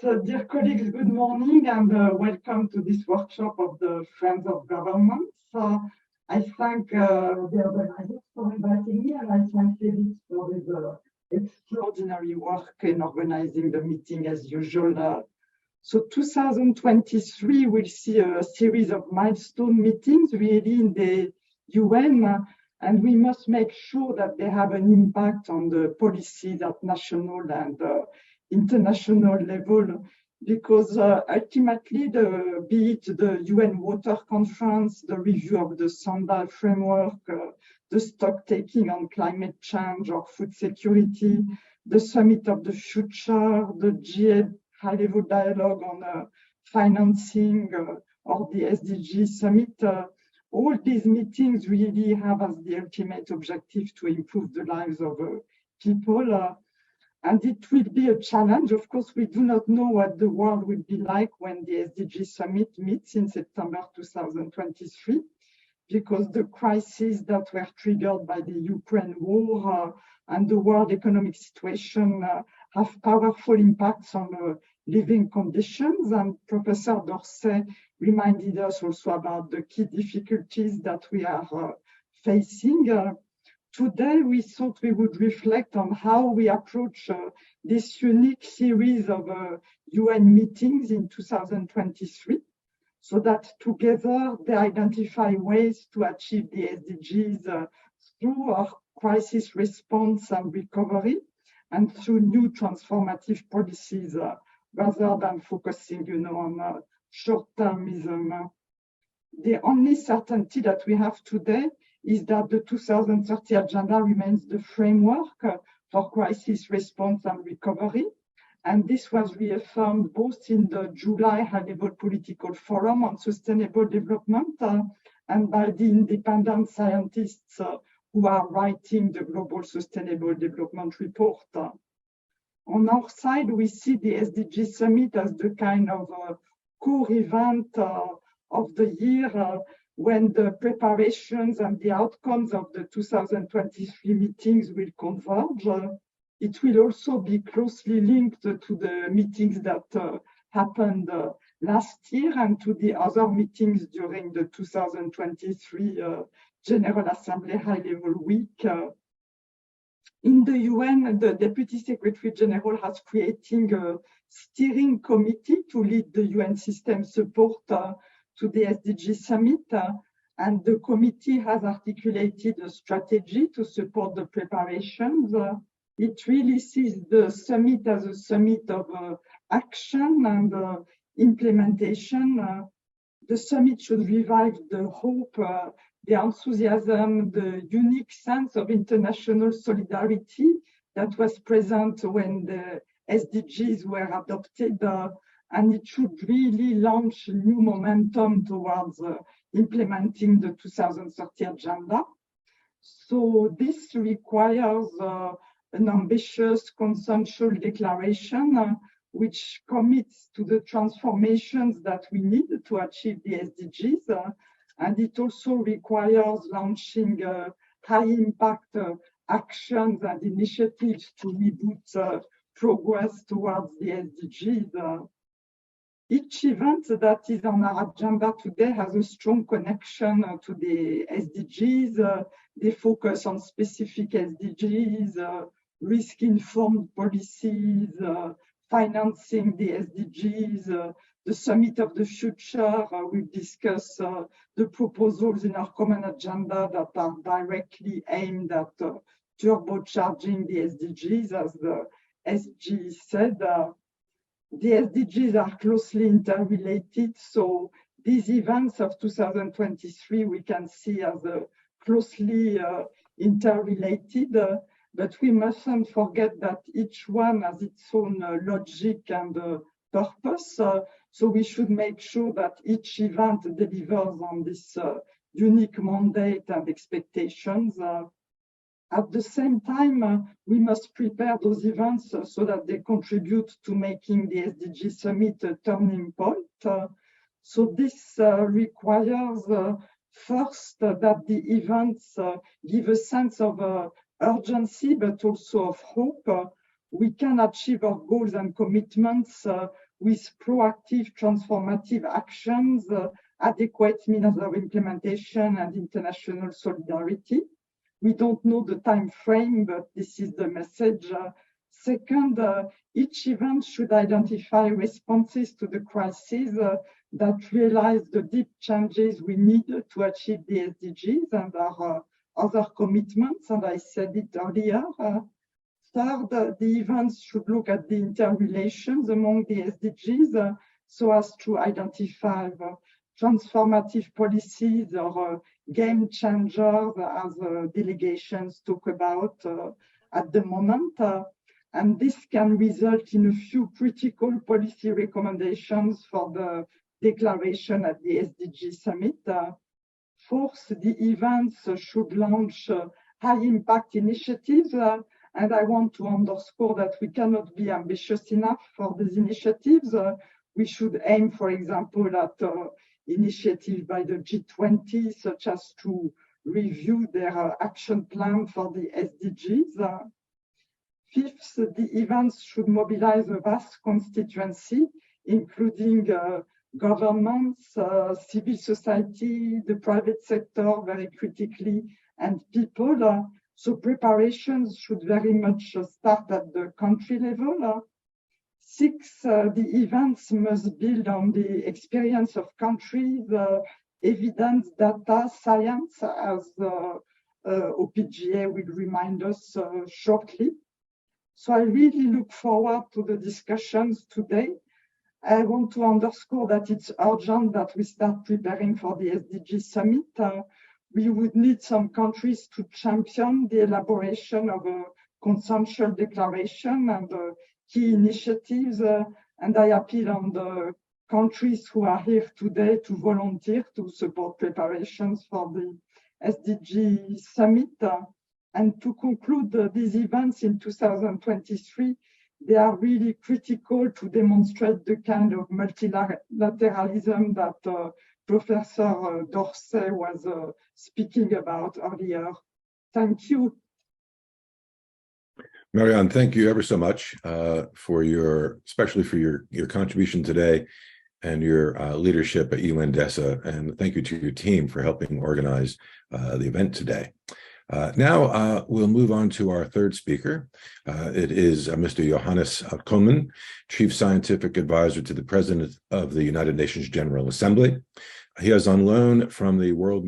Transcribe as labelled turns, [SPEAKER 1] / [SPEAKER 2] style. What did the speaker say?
[SPEAKER 1] Dear colleagues, good morning and welcome to this workshop of the Friends of Government. I thank the organizers for inviting me, and I thank Felix for his extraordinary work in organizing the meeting as usual. So 2023 will see a series of milestone meetings really in the UN, and we must make sure that they have an impact on the policies at national and international level, because ultimately, be it the UN Water Conference, the review of the Sandal framework, the stock taking on climate change or food security, the Summit of the Future, the G8 high-level dialogue on financing, or the SDG Summit, all these meetings really have as the ultimate objective to improve the lives of people. And it will be a challenge. Of course, we do not know what the world will be like when the SDG Summit meets in September 2023, because the crises that were triggered by the Ukraine war and the world economic situation have powerful impacts on living conditions. And Professor Dorsey reminded us also about the key difficulties that we are facing. Today, we thought we would reflect on how we approach this unique series of UN meetings in 2023, so that together they identify ways to achieve the SDGs through our crisis response and recovery, and through new transformative policies, rather than focusing, on short-termism. The only certainty that we have today is that the 2030 agenda remains the framework for crisis response and recovery. And this was reaffirmed both in the July High-Level Political Forum on Sustainable Development and by the independent scientists who are writing the Global Sustainable Development Report. On our side, we see the SDG Summit as the kind of core event of the year, when the preparations and the outcomes of the 2023 meetings will converge. It will also be closely linked to the meetings that happened last year and to the other meetings during the 2023 General Assembly High-Level Week. In the UN, the Deputy Secretary General has created a steering committee to lead the UN system support to the SDG Summit, and the committee has articulated a strategy to support the preparations. It really sees the summit as a summit of action and implementation. The summit should revive the hope, the enthusiasm, the unique sense of international solidarity that was present when the SDGs were adopted, and it should really launch new momentum towards implementing the 2030 agenda. So this requires an ambitious consensual declaration which commits to the transformations that we need to achieve the SDGs. And it also requires launching high-impact actions and initiatives to reboot progress towards the SDGs. Each event that is on our agenda today has a strong connection to the SDGs. They focus on specific SDGs, risk-informed policies, financing the SDGs, the Summit of the Future. We've discussed the proposals in our common agenda that are directly aimed at turbocharging the SDGs, as the SG said. The SDGs are closely interrelated, so these events of 2023 we can see as closely interrelated, but we mustn't forget that each one has its own logic and purpose, so we should make sure that each event delivers on this unique mandate and expectations. At the same time, we must prepare those events so that they contribute to making the SDG Summit a turning point. So this requires first that the events give a sense of urgency, but also of hope. We can achieve our goals and commitments with proactive transformative actions, adequate means of implementation, and international solidarity. We don't know the time frame, but this is the message. Second, each event should identify responses to the crisis that realize the deep changes we need to achieve the SDGs and our other commitments, and I said it earlier. Third, the events should look at the interrelations among the SDGs so as to identify transformative policies or game changers as delegations talk about at the moment. And this can result in a few critical policy recommendations for the declaration at the SDG Summit. Fourth, the events should launch high impact initiatives. And I want to underscore that we cannot be ambitious enough for these initiatives. We should aim, for example, at initiatives by the G20, such as to review their action plan for the SDGs. Fifth, the events should mobilize a vast constituency, including governments, civil society, the private sector, very critically, and people. So preparations should very much start at the country level. Six, the events must build on the experience of countries, evidence, data, science, as OPGA will remind us shortly. So I really look forward to the discussions today. I want to underscore that it's urgent that we start preparing for the SDG Summit. We would need some countries to champion the elaboration of a consensual declaration and key initiatives. And I appeal on the countries who are here today to volunteer to support preparations for the SDG Summit. And to conclude, these events in 2023, they are really critical to demonstrate the kind of multilateralism that Professor Dorsey was speaking about earlier. Thank you.
[SPEAKER 2] Marion, thank you ever so much for especially for your contribution today and your leadership at UN-DESA. And thank you to your team for helping organize the event today. Now we'll move on to our third speaker. It is Mr. Johannes Kohlmann, Chief Scientific Advisor to the President of the United Nations General Assembly. He is on loan from the World